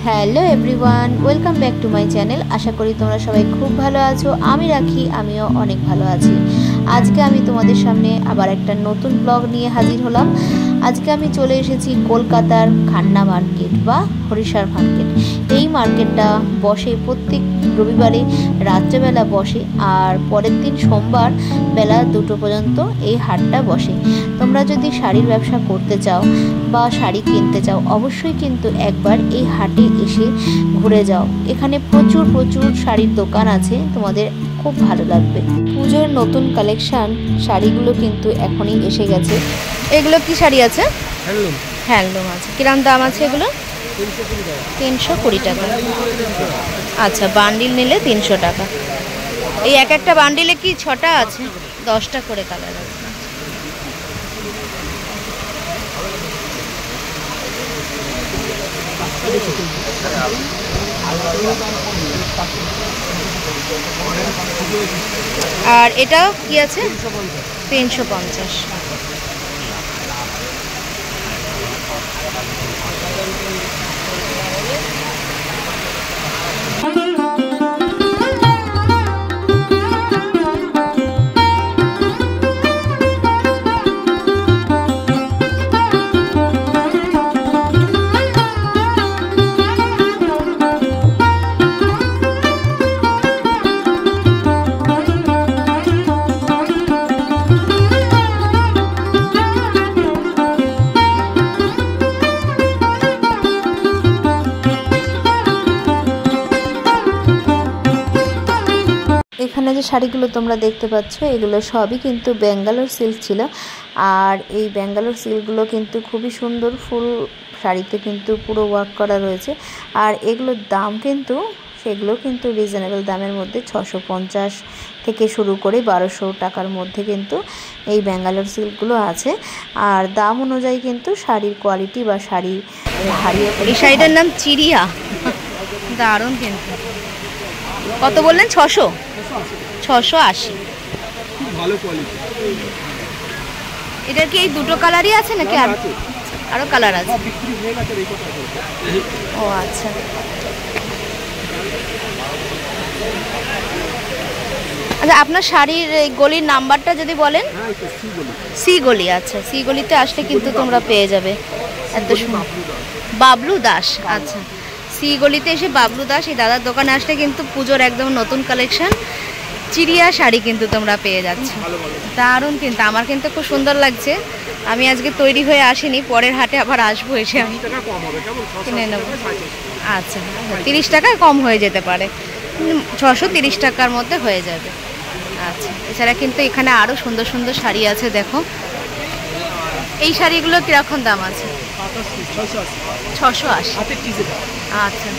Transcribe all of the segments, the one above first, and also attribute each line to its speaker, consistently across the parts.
Speaker 1: Hello everyone, welcome back to my channel. আশা করি তোমরা সবাই খুব ভালো আছো। আমি রাখি, আমিও অনেক ভালো আছি। আজকে আমি তোমাদের সামনে আবার একটা নতুন ব্লগ নিয়ে হাজির হলাম। আজকে আমি চলে এসেছি কলকাতার খান্না মার্কেট বা হরিশার মার্কেট। এই মার্কেটটা বসে প্রত্যেক রবিবারে রাত্রেবেলা বসে, আর পরের দিন সোমবার বেলা 2টো পর্যন্ত এই হাটটা বসে। তোমরা যদি শাড়ির ব্যবসা করতে চাও বা শাড়ি কিনতে চাও, অবশ্যই কিন্তু একবার এই হাটে এসে ঘুরে যাও। এখানে প্রচুর শাড়ির দোকান আছে, তোমাদের খুব ভালো লাগবে। পুজোর নতুন কালেকশন শাড়িগুলো কিন্তু এখনই এসে গেছে। এগুলো কি শাড়ি আছে? হ্যান্ডলুম আছে। কিরম দাম আছে এগুলো? 320 টাকা। আচ্ছা, বান্ডিল নিলে 300 টাকা। এই এক একটা বান্ডিলে কি 6টা আছে? 10টা করে কালার আছে। আর এটা কি আছে? 350। এখানে যে শাড়িগুলো তোমরা দেখতে পাচ্ছ, এগুলো সবই কিন্তু ব্যাঙ্গালোর সিল্ক ছিল। আর এই ব্যাঙ্গালোর সিল্কগুলো কিন্তু খুবই সুন্দর, ফুল শাড়িতে কিন্তু পুরো ওয়ার্ক করা রয়েছে। আর এগুলোর দাম কিন্তু সেগুলো কিন্তু রিজনেবল দামের মধ্যে, 650 থেকে শুরু করে 1200 টাকার মধ্যে কিন্তু এই ব্যাঙ্গালোর সিল্কগুলো আছে। আর দাম অনুযায়ী কিন্তু শাড়ির কোয়ালিটি বা শাড়ির ভারী। এই শাড়িটার নাম চিড়িয়া, দারুণ কিন্তু। কত বললেন? 680।
Speaker 2: ভালো কোয়ালিটি।
Speaker 1: এটার কি এই দুটো কালারই আছে নাকি আরো কালার আছে? ও আচ্ছা। আচ্ছা, আপনার শাড়ির এই গলির নাম্বারটা যদি বলেন। সি গলি। আচ্ছা, সি গলিতে আসলে কিন্তু তোমরা পেয়ে যাবে। এত সুন্দর। বাবলু দাস। আচ্ছা, সি গলিতে এসে বাবলু দাস এই দাদার দোকানে আসলে কিন্তু পুজোর একদম নতুন কালেকশন চিড়িয়া শাড়ি কিন্তু তোমরা পেয়ে যাচ্ছ। দারুণ কিন্তু, আমার কিন্তু খুব সুন্দর লাগছে। আমি আজকে তৈরি হয়ে আসিনি, পরের হাটে আবার আসবো, এসে আমি কিনে নেব। আচ্ছা, 30 টাকায় কম হয়ে যেতে পারে, 630 টাকার মধ্যে হয়ে যাবে। আচ্ছা, এছাড়া কিন্তু এখানে আরও সুন্দর সুন্দর শাড়ি আছে। দেখো এই শাড়িগুলো কীরকম দাম আছে? 680। আচ্ছা,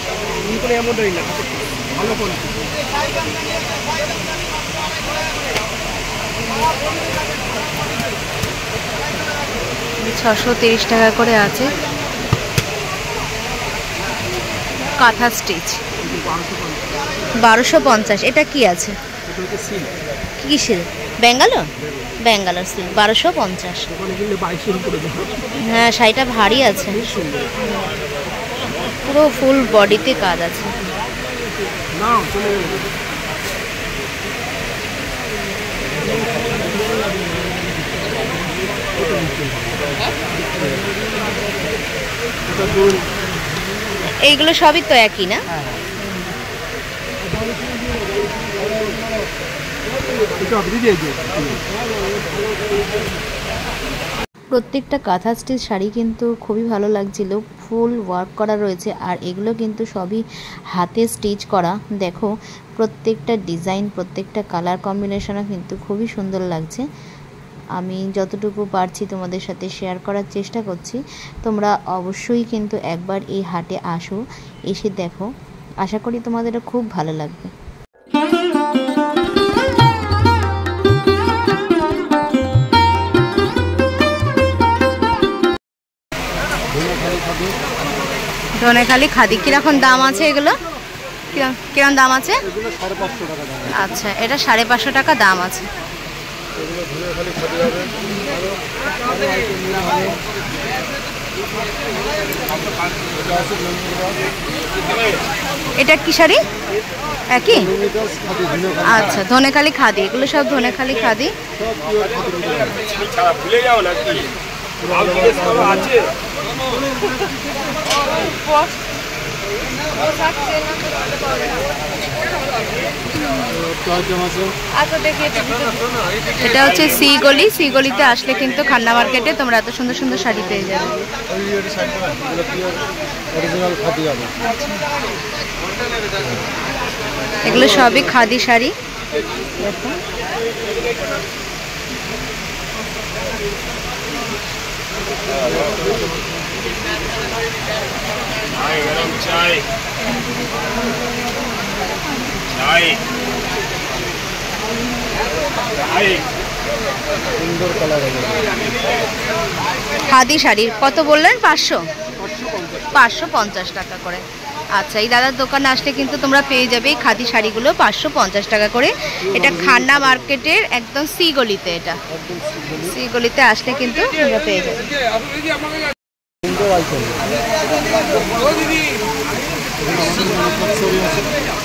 Speaker 1: $630 টাকা করে আছে। কাঁথা স্টিচ 1250। এটা কি আছে? কি সিল্ক? ব্যাঙ্গালোর সিল্ক 1250। হ্যাঁ, শাড়িটা ভারী আছে, পুরো ফুল বডিতে কাজ আছে। এইগুলো সবই তো একই না? প্রত্যেকটা কাঁথা স্টিচ শাড়ি কিন্তু খুবই ভালো লাগছিল, ফুল ওয়ার্ক করা রয়েছে। আর এগুলো কিন্তু সবই হাতে স্টিচ করা। দেখো প্রত্যেকটা ডিজাইন, প্রত্যেকটা কালার কম্বিনেশনও কিন্তু খুবই সুন্দর লাগছে। আমি যতটুকু পারছি তোমাদের সাথে শেয়ার করার চেষ্টা করছি। তোমরা অবশ্যই কিন্তু একবার এই হাটে আসো, এসে দেখো। আশা করি তোমাদের খুব ভালো লাগবে। ধনেখালি খাদি কিরকম দাম আছে? এগুলো কিরকম দাম আছে? আচ্ছা, এটা 550 টাকা দাম আছে। এটা কি শাড়ি একই? আচ্ছা, ধনেখালি খাদি, এগুলো সব ধনেখালি খাদি। এটা হচ্ছে সি গলি। সি গলিতে আসলে কিন্তু খান্না মার্কেটে তোমরা এত সুন্দর সুন্দর শাড়ি পেয়ে যাবে। এগুলো সবই খাদি শাড়ি। দেখো খাদি শাড়ি কত বললেন? 550 টাকা করে। আচ্ছা, এই দাদার দোকানে আসলে কিন্তু তোমরা পেয়ে যাবে এই খাদি শাড়িগুলো 550 টাকা করে। এটা খান্না মার্কেটের একদম সি গলিতে। এটা সি গলিতে আসলে কিন্তু তোমরা পেয়ে যাবে।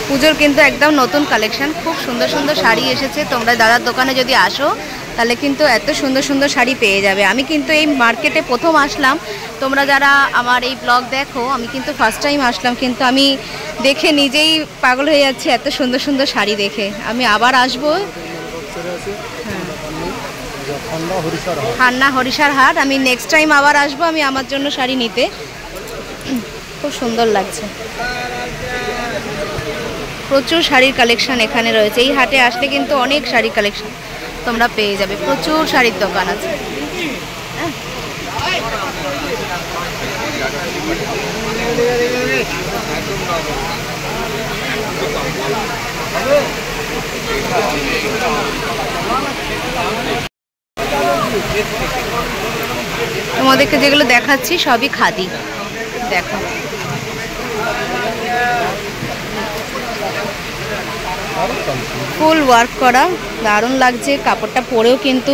Speaker 1: পুজোর কিন্তু একদম নতুন কালেকশন, খুব সুন্দর সুন্দর শাড়ি এসেছে। তোমরা দাদার দোকানে যদি আসো তাহলে কিন্তু এত সুন্দর সুন্দর শাড়ি পেয়ে যাবে। আমি কিন্তু এই মার্কেটে প্রথম আসলাম। তোমরা যারা আমার এই ব্লগ দেখো, আমি কিন্তু ফার্স্ট টাইম আসলাম, কিন্তু আমি দেখে নিজেই পাগল হয়ে যাচ্ছি এত সুন্দর সুন্দর শাড়ি দেখে। আমি আবার আসবো। খান্না হরিষার হাট, আমি নেক্সট টাইম আবার আসবো আমি আমার জন্য শাড়ি নিতে। খুব সুন্দর লাগছে, প্রচুর শাড়ির কালেকশন এখানে রয়েছে। এই হাটে আসলে কিন্তু অনেক শাড়ির কালেকশন তোমরা পেয়ে যাবে, প্রচুর শাড়ির দোকান আছে। তোমাদেরকে যেগুলো দেখাচ্ছি সবই খাদি। দেখো ফুল ওয়ার্ক করা, দারুণ লাগছে। কাপড়টা পরেও কিন্তু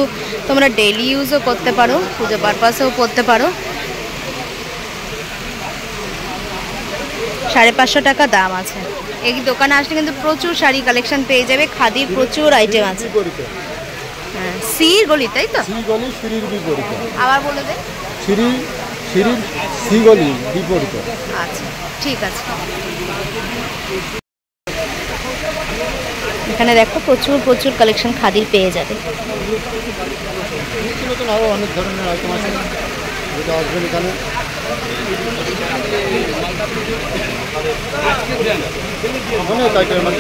Speaker 1: তোমরা ডেইলি ইউজও করতে পারো, পুজো পারপাসেও পরতে পারো। 550 টাকা দাম আছে। এই দোকানে আসলে কিন্তু প্রচুর শাড়ি কালেকশন পেয়ে যাবে, খাদির প্রচুর আইটেম আছে। হ্যাঁ, সির গলি, তাই তো? আবার বলে দে। সি গলি বিপরীতে। আচ্ছা, ঠিক আছে। এখানে দেখো প্রচুর প্রচুর কালেকশন খাদির পেয়ে যাবে।
Speaker 2: আরো অনেক ধরনের আইটেম আছে যেটা আসবেন এখানে।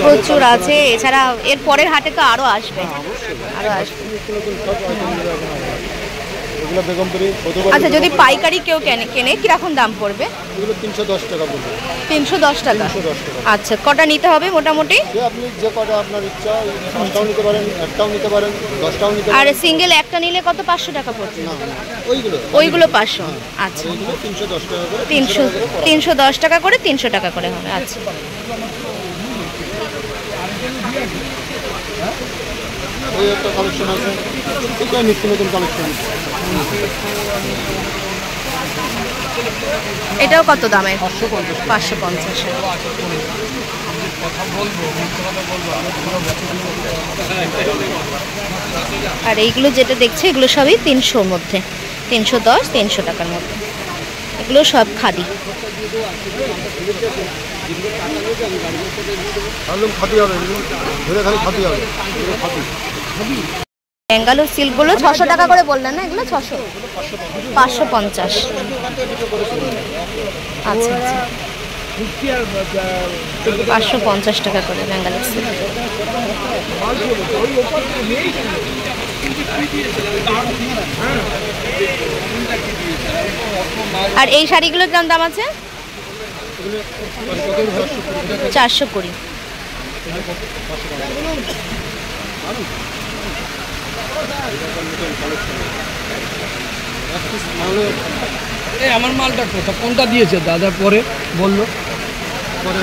Speaker 1: প্রচুর আছে। এছাড়া এর পরের হাটে তো আরো আসবে, আরো আসবে। আচ্ছা, যদি পাইকারি কেউ কেনে কিরকম দাম পড়বে?
Speaker 2: 310 টাকা পড়বে।
Speaker 1: 310 টাকা। আচ্ছা, কটা নিতে হবে মোটামুটি?
Speaker 2: আপনি যে কটা আপনার ইচ্ছা, 5টাও নিতে পারেন, একটাও নিতে পারেন, 10টাও নিতে পারেন।
Speaker 1: আর সিঙ্গেল একটা নিলে কত? 500 টাকা পড়বে?
Speaker 2: না, ওইগুলো
Speaker 1: 500। আচ্ছা,
Speaker 2: 310 টাকা করে।
Speaker 1: 310 টাকা করে, 300 টাকা করে হবে। আচ্ছা,
Speaker 2: ওই একটা কালেকশন আছে, এটা নিত্য নতুন কালেকশন।
Speaker 1: এটাও কত দামের? 550। আর এইগুলো যেটা দেখছে এগুলো সবই 300-র মধ্যে, 310-300 টাকার মধ্যে। এগুলো সব খাদি। ব্যাঙ্গালোর সিল্কগুলো 600 টাকা করে বললেন না? এগুলো 600, 550। আচ্ছা আচ্ছা, 550 টাকা করে ব্যাঙ্গালোর সিল্ক। আর এই শাড়িগুলোর কেমন দাম আছে? 420।
Speaker 2: আমার মালটা কোনটা দিয়েছে দাদা? পরে বললো, পরে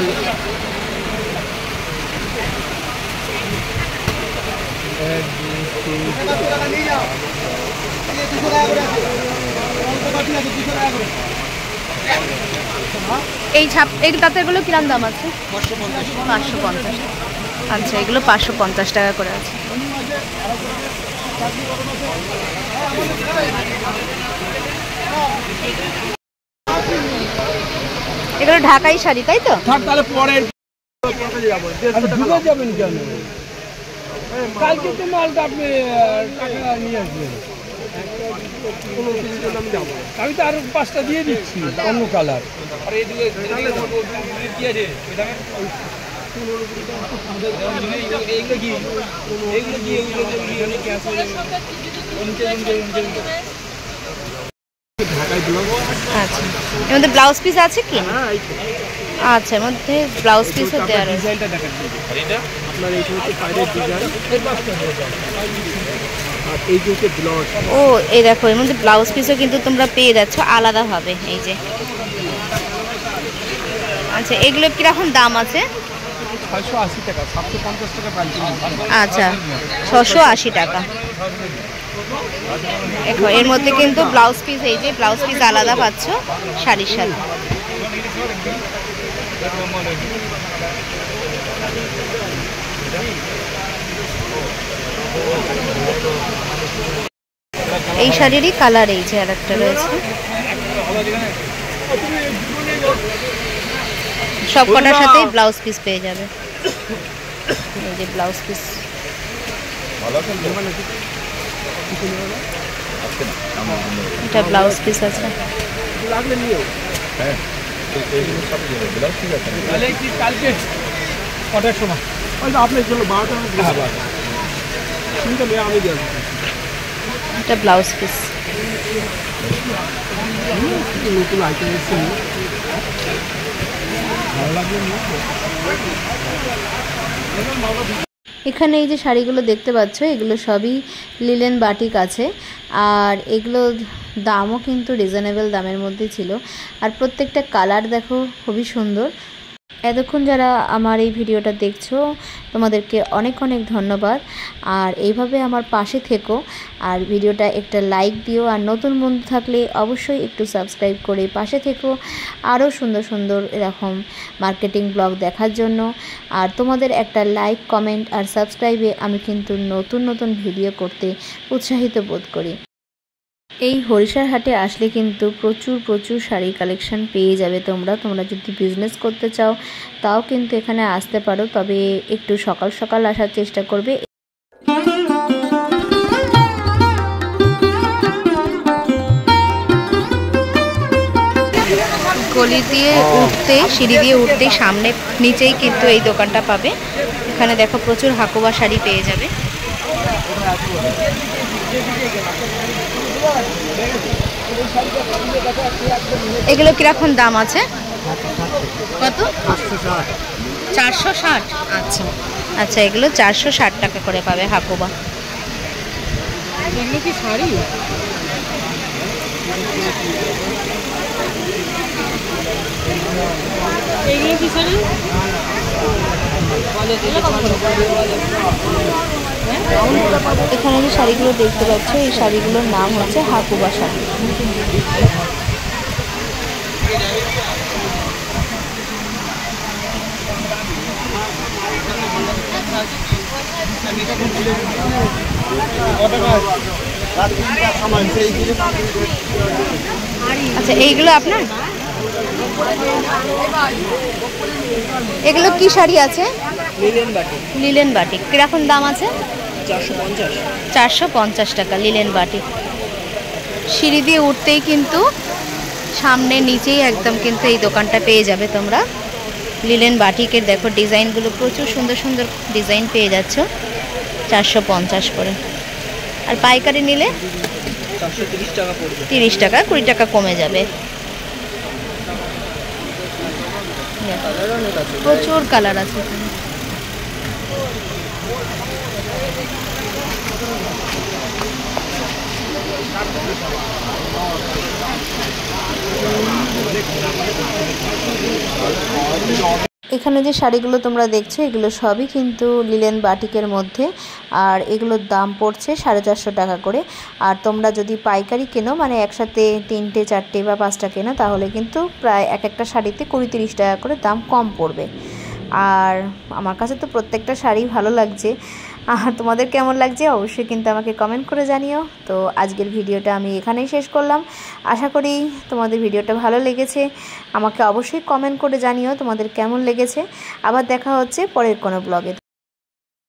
Speaker 1: এই তাঁতেরগুলো কিরম দাম আছে? 550। আচ্ছা, এগুলো 550 টাকা করে আছে। এগুলো ঢাকাই শাড়ি, তাই তো?
Speaker 3: তাহলে পরে যাবেন কেন? কালকে তো মালটা আপনি টাকা নিয়ে আসবেন। আমি তো আরো 5টা দিয়ে দিচ্ছি অন্য কালার।
Speaker 1: আচ্ছা, এর মধ্যে ব্লাউজ পিস আছে কি? আচ্ছা, এর মধ্যে ব্লাউজ পিসও দেওয়া আছে। ও, এই দেখো, এর মধ্যে ব্লাউজ পিসও কিন্তু তোমরা পেয়ে যাচ্ছ আলাদাভাবে, এই যে। আচ্ছা, এগুলো কিরকম দাম আছে?
Speaker 3: 680 টাকা, 750 টাকা পাইকারি।
Speaker 1: আচ্ছা, 680 টাকা। দেখো, এর মধ্যে কিন্তু ব্লাউজ পিস, এই যে ব্লাউজ পিস আলাদা পাচ্ছ শাড়ির সাথে। এই শাড়িরই কালার এই যে আরেকটা রয়েছে। সব কটার সাথেই ব্লাউজ পিস পেয়ে যাবে। এই যে ব্লাউজ পিস। এটা ব্লাউজ পিস আছে।
Speaker 3: কটার সময়? আপনার জন্য 12টা।
Speaker 1: এটা ব্লাউজ পিস।
Speaker 3: নতুন আইটেম এসেছে, ভালো লাগবে।
Speaker 1: এখানে এই যে শাড়িগুলো দেখতে পাচ্ছ, এগুলো সবই লিলেন বাটিক আছে। আর এগুলো দামও কিন্তু রিজনেবল দামের মধ্যে ছিল। আর প্রত্যেকটা কালার দেখো খুবই সুন্দর। এতক্ষণ যারা আমার এই ভিডিওটা দেখছো, তোমাদেরকে অনেক অনেক ধন্যবাদ। আর এইভাবে আমার পাশে থেকো, আর ভিডিওটা একটা লাইক দিও। আর নতুন বন্ধু থাকলে অবশ্যই একটু সাবস্ক্রাইব করে পাশে থেকো আরও সুন্দর সুন্দর এরকম মার্কেটিং ব্লগ দেখার জন্য। আর তোমাদের একটা লাইক, কমেন্ট আর সাবস্ক্রাইবে আমি কিন্তু নতুন নতুন ভিডিও করতে উৎসাহিত বোধ করি। এই হরিষার হাটে আসলে কিন্তু প্রচুর প্রচুর শাড়ি কালেকশন পেয়ে যাবে তোমরা যদি বিজনেস করতে চাও তাও কিন্তু এখানে আসতে পারো, তবে একটু সকাল সকাল আসার চেষ্টা করবে। গলি দিয়ে উঠতে, সিঁড়ি দিয়ে উঠতেই সামনে নিচেই কিন্তু এই দোকানটা পাবে। এখানে দেখো প্রচুর হাকোবা শাড়ি পেয়ে যাবে। এগুলো কিরকম দাম আছে? কত? 460। আচ্ছা আচ্ছা, এগুলো 460 টাকা করে পাবে হাকোবা।
Speaker 3: এগুলো কি শাড়ি? এগুলো কি শাড়ি?
Speaker 1: এখানে যে শাড়িগুলো দেখতে পাচ্ছ, এই শাড়িগুলোর নাম হচ্ছে হাকুবা শাড়ি। আচ্ছা, এইগুলো আপনার? এগুলো কি শাড়ি আছে?
Speaker 3: Linen batik.
Speaker 1: লিলেন বাটিক কিরকম দাম আছে?
Speaker 3: 450।
Speaker 1: 450 টাকা লিলেন বাটিক। সিঁড়ি দিয়ে উঠতেই কিন্তু সামনে নিচেই একদম কিন্তু এই দোকানটা পেয়ে যাবে তোমরা। লিলেন বাটিকের দেখো ডিজাইনগুলো প্রচুর সুন্দর সুন্দর ডিজাইন পেয়ে যাচ্ছ 450 করে। আর পাইকারি নিলে
Speaker 3: 430 টাকা পড়বে।
Speaker 1: 30 টাকা, 20 টাকা কমে যাবে। প্রচুর কালার আছে এখানে। এখানে যে শাড়িগুলো তোমরা দেখছো এগুলো সবই কিন্তু লিলেন বাটিকের মধ্যে, আর এগুলোর দাম পড়ছে 450 টাকা করে। আর তোমরা যদি পাইকারি কেনো, মানে একসাথে 3টে 4টে বা 5টা কেনো, তাহলে কিন্তু প্রায় এক একটা শাড়িতে 20-30 টাকা করে দাম কম পড়বে। আর আমার কাছে তো প্রত্যেকটা শাড়ি ভালো লাগছে, আর তোমাদের কেমন লাগছে অবশ্যই কিন্তু আমাকে কমেন্ট করে জানিও। তো আজকের ভিডিওটা আমি এখানেই শেষ করলাম। আশা করি তোমাদের ভিডিওটা ভালো লেগেছে। আমাকে অবশ্যই কমেন্ট করে জানিও তোমাদের কেমন লেগেছে। আবার দেখা হচ্ছে পরের কোনো ব্লগে।